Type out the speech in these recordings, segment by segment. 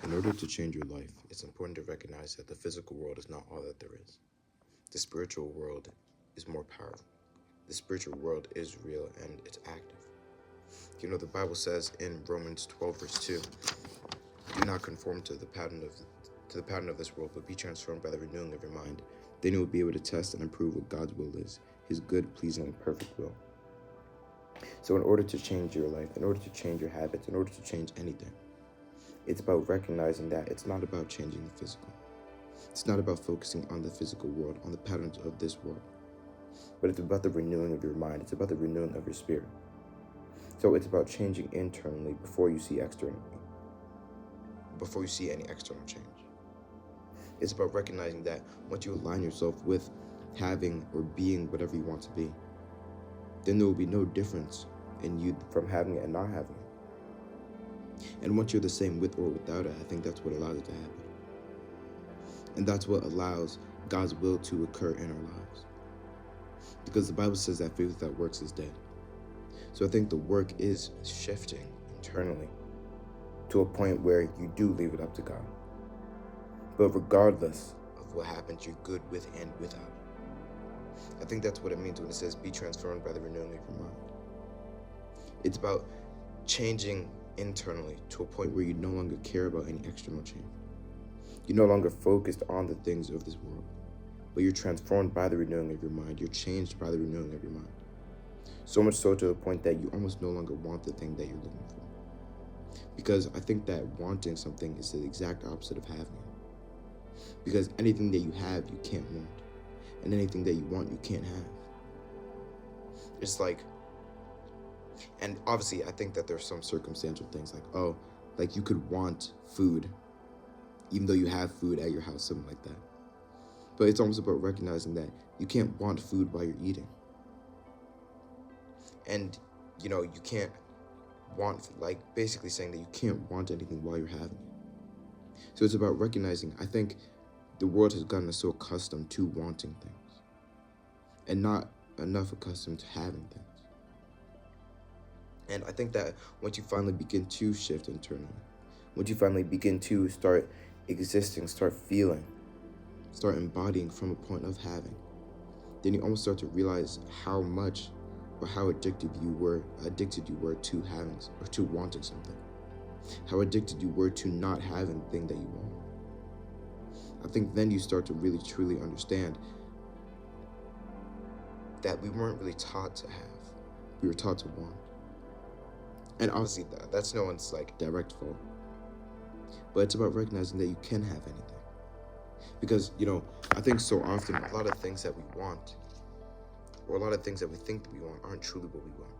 In order to change your life, it's important to recognize that the physical world is not all that there is. The spiritual world is more powerful. The spiritual world is real and it's active. The Bible says in Romans 12, verse 2, do not conform to the pattern of this world, but be transformed by the renewing of your mind. Then you will be able to test and approve what God's will is, his good, pleasing, and perfect will. So in order to change your life, in order to change your habits, in order to change anything, it's about recognizing that it's not about changing the physical. It's not about focusing on the physical world, on the patterns of this world, but it's about the renewing of your mind. It's about the renewing of your spirit. So it's about changing internally before you see externally, before you see any external change. It's about recognizing that once you align yourself with having or being whatever you want to be, then there will be no difference in you from having it and not having it. And once you're the same with or without it, I think that's what allows it to happen. And that's what allows God's will to occur in our lives. Because the Bible says that faith without works is dead. So I think the work is shifting internally to a point where you do leave it up to God. But regardless of what happens, you're good with and without. I think that's what it means when it says be transformed by the renewing of your mind. It's about changing internally to a point where you no longer care about any external change. You're no longer focused on the things of this world, but you're transformed by the renewing of your mind. You're changed by the renewing of your mind. So much so to the point that you almost no longer want the thing that you're looking for. Because I think that wanting something is the exact opposite of having it. Because anything that you have, you can't want. And anything that you want, you can't have. It's like, and obviously I think that there's some circumstantial things like you could want food, even though you have food at your house, something like that. But it's almost about recognizing that you can't want food while you're eating. And, you can't want, basically saying that you can't want anything while you're having it. So it's about recognizing, I think the world has gotten us so accustomed to wanting things and not enough accustomed to having things. And I think that once you finally begin to shift internally, once you finally begin to start existing, start feeling, start embodying from a point of having, then you almost start to realize how much or how addicted you were to having or to wanting something. How addicted you were to not having the thing that you want. I think then you start to really truly understand that we weren't really taught to have. We were taught to want. And obviously that's no one's direct fault. But it's about recognizing that you can have anything. Because, I think so often a lot of things that we want, or a lot of things that we think that we want, aren't truly what we want.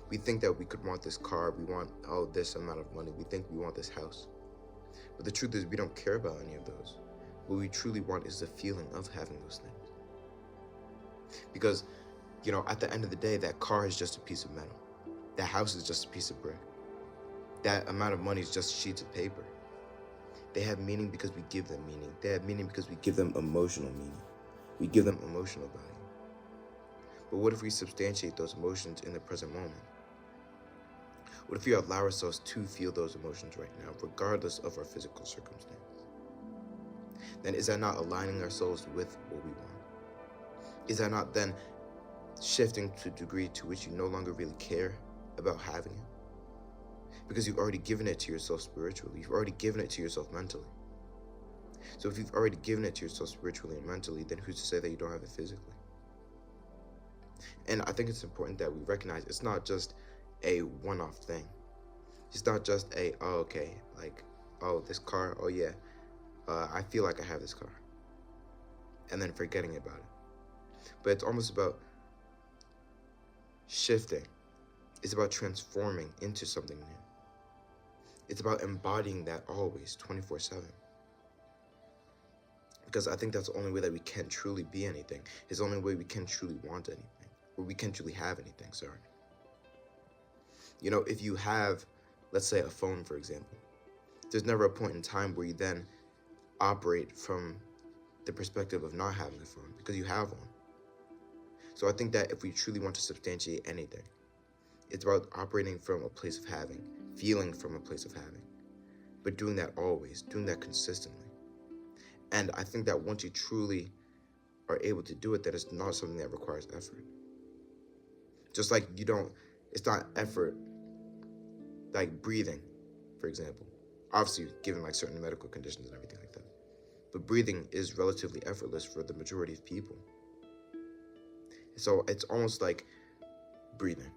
We think that we could want this car, we want this amount of money, we think we want this house. But the truth is we don't care about any of those. What we truly want is the feeling of having those things. Because, at the end of the day, that car is just a piece of metal. That house is just a piece of brick. That amount of money is just sheets of paper. They have meaning because we give them meaning. They have meaning because we give them emotional meaning. We give them emotional value. But what if we substantiate those emotions in the present moment? What if we allow ourselves to feel those emotions right now, regardless of our physical circumstance? Then is that not aligning ourselves with what we want? Is that not then shifting to a degree to which you no longer really care about having it? Because you've already given it to yourself spiritually. You've already given it to yourself mentally. So if you've already given it to yourself spiritually and mentally, then who's to say that you don't have it physically? And I think it's important that we recognize it's not just a one-off thing. It's not just this car, I feel like I have this car. And then forgetting about it. But it's almost about shifting. It's about transforming into something new. It's about embodying that always, 24/7. Because I think that's the only way that we can truly be anything. It's the only way we can truly want anything. Or we can truly have anything, sorry. If you have, let's say, a phone, for example, there's never a point in time where you then operate from the perspective of not having a phone, because you have one. So I think that if we truly want to substantiate anything, it's about operating from a place of having, feeling from a place of having, but doing that always, doing that consistently. And I think that once you truly are able to do it, that it's not something that requires effort. Just like it's not effort, like breathing, for example. Obviously, given like certain medical conditions and everything like that. But breathing is relatively effortless for the majority of people. So it's almost like breathing.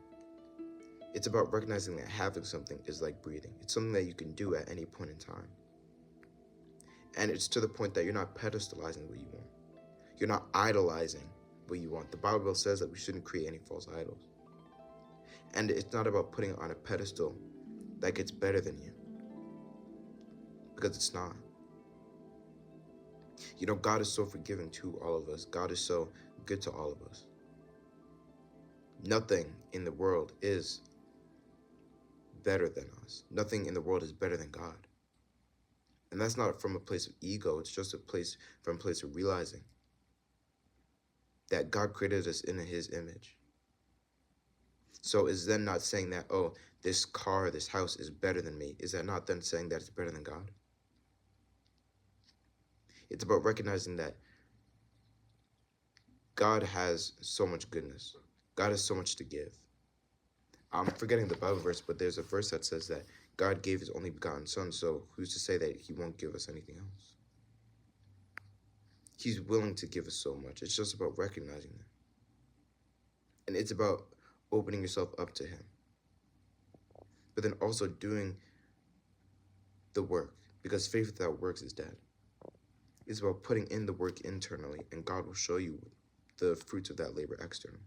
It's about recognizing that having something is like breathing. It's something that you can do at any point in time. And it's to the point that you're not pedestalizing what you want. You're not idolizing what you want. The Bible says that we shouldn't create any false idols. And it's not about putting it on a pedestal like it's better than you. Because it's not. You know, God is so forgiving to all of us. God is so good to all of us. Nothing in the world is better than us. Nothing in the world is better than God. And that's not from a place of ego. It's just from a place of realizing that God created us in his image. So is then not saying that, oh, this car, this house is better than me. Is that not then saying that it's better than God? It's about recognizing that God has so much goodness. God has so much to give. I'm forgetting the Bible verse, but there's a verse that says that God gave his only begotten son, so who's to say that he won't give us anything else? He's willing to give us so much. It's just about recognizing that. And it's about opening yourself up to him. But then also doing the work, because faith without works is dead. It's about putting in the work internally, and God will show you the fruits of that labor externally.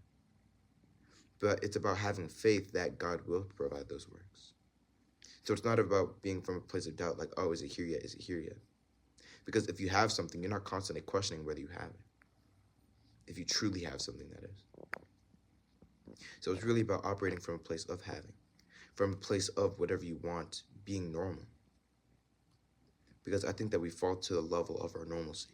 But it's about having faith that God will provide those works. So it's not about being from a place of doubt, like, oh, is it here yet? Is it here yet? Because if you have something, you're not constantly questioning whether you have it. If you truly have something, that is. So it's really about operating from a place of having, from a place of whatever you want being normal. Because I think that we fall to the level of our normalcy.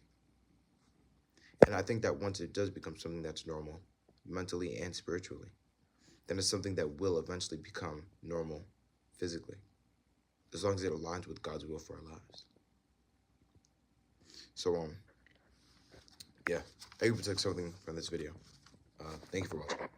And I think that once it does become something that's normal, mentally and spiritually, then it's something that will eventually become normal physically, as long as it aligns with God's will for our lives. So, yeah, I hope you took something from this video. Thank you for watching.